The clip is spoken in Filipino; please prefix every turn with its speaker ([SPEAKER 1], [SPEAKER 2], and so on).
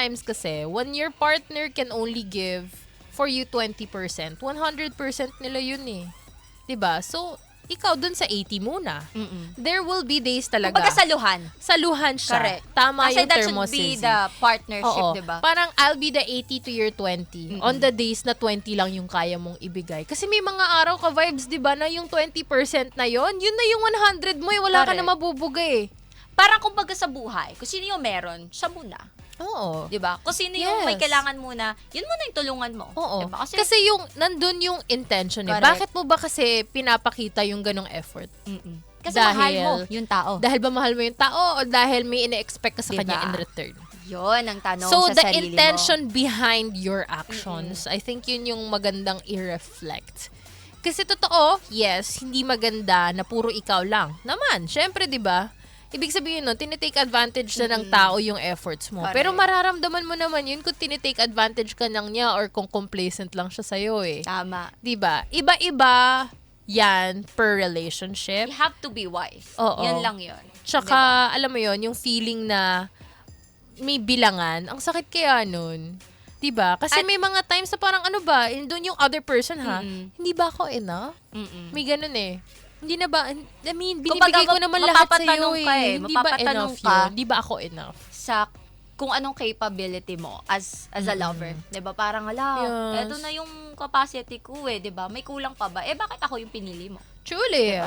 [SPEAKER 1] times kasi, when your partner can only give for you 20%, 100% nila yun eh. 'Di ba? So, ikaw dun sa 80 muna. There will be days talaga.
[SPEAKER 2] Kumbaga saluhan.
[SPEAKER 1] Saluhan siya.
[SPEAKER 2] Correct.
[SPEAKER 1] Tama
[SPEAKER 2] Kasi
[SPEAKER 1] yung
[SPEAKER 2] that should
[SPEAKER 1] termos.
[SPEAKER 2] be the partnership,
[SPEAKER 1] Oo.
[SPEAKER 2] diba?
[SPEAKER 1] Parang I'll be the 80 to your 20 on the days na 20 lang yung kaya mong ibigay. Kasi may mga araw ka vibes, 'di ba, na yung 20% na yun na yung 100 mo, wala ka na
[SPEAKER 2] Correct.
[SPEAKER 1] mabubugay.
[SPEAKER 2] Parang kumbaga sa buhay, kung sino yung meron, siya muna.
[SPEAKER 1] Oo.
[SPEAKER 2] Diba? Kung sino yung may
[SPEAKER 1] Yes.
[SPEAKER 2] kailangan muna, yun muna yung tulungan mo.
[SPEAKER 1] Oo.
[SPEAKER 2] Diba?
[SPEAKER 1] Kasi yung nandun yung intention eh.
[SPEAKER 2] Correct.
[SPEAKER 1] Bakit mo ba kasi pinapakita yung ganong effort?
[SPEAKER 2] Kasi
[SPEAKER 1] Dahil-
[SPEAKER 2] mahal mo yung tao.
[SPEAKER 1] Dahil ba mahal mo yung tao o dahil may ine-expect ka sa
[SPEAKER 2] Diba?
[SPEAKER 1] kanya in return?
[SPEAKER 2] Yun ang tanong
[SPEAKER 1] So,
[SPEAKER 2] sa
[SPEAKER 1] the
[SPEAKER 2] sarili
[SPEAKER 1] intention behind your actions, I think yun yung magandang i-reflect. Kasi totoo, yes, hindi maganda na puro ikaw lang. Naman, syempre, di ba? Ibig sabihin nun, tinitake advantage na ng tao yung efforts mo.
[SPEAKER 2] Correct.
[SPEAKER 1] Pero mararamdaman mo naman yun kung tinitake advantage ka lang niya or kung complacent lang siya sa'yo eh.
[SPEAKER 2] mo. Tama.
[SPEAKER 1] Di ba? Iba-iba yan per relationship.
[SPEAKER 2] You have to be wise.
[SPEAKER 1] Oo.
[SPEAKER 2] Yun lang yun.
[SPEAKER 1] Tsaka, alam mo yon yung feeling na may bilangan, ang sakit kaya nun. Diba? Kasi
[SPEAKER 2] At-
[SPEAKER 1] may mga times na parang ano ba, doon yung other person ha, hindi ba ako enough? May ganun eh. Hindi na ba, I mean, binibigay ko naman lahat sa'yo
[SPEAKER 2] mapapatanong
[SPEAKER 1] eh.
[SPEAKER 2] ka eh.
[SPEAKER 1] Hindi ba
[SPEAKER 2] Mapapatanong
[SPEAKER 1] enough
[SPEAKER 2] ka.
[SPEAKER 1] yun? Hindi ba ako enough?
[SPEAKER 2] Sa kung anong capability mo as a lover. 'Di ba? Parang
[SPEAKER 1] Yes.
[SPEAKER 2] eto na yung capacity ko eh, 'di ba? May kulang pa ba? Eh bakit ako yung pinili mo?
[SPEAKER 1] Truly.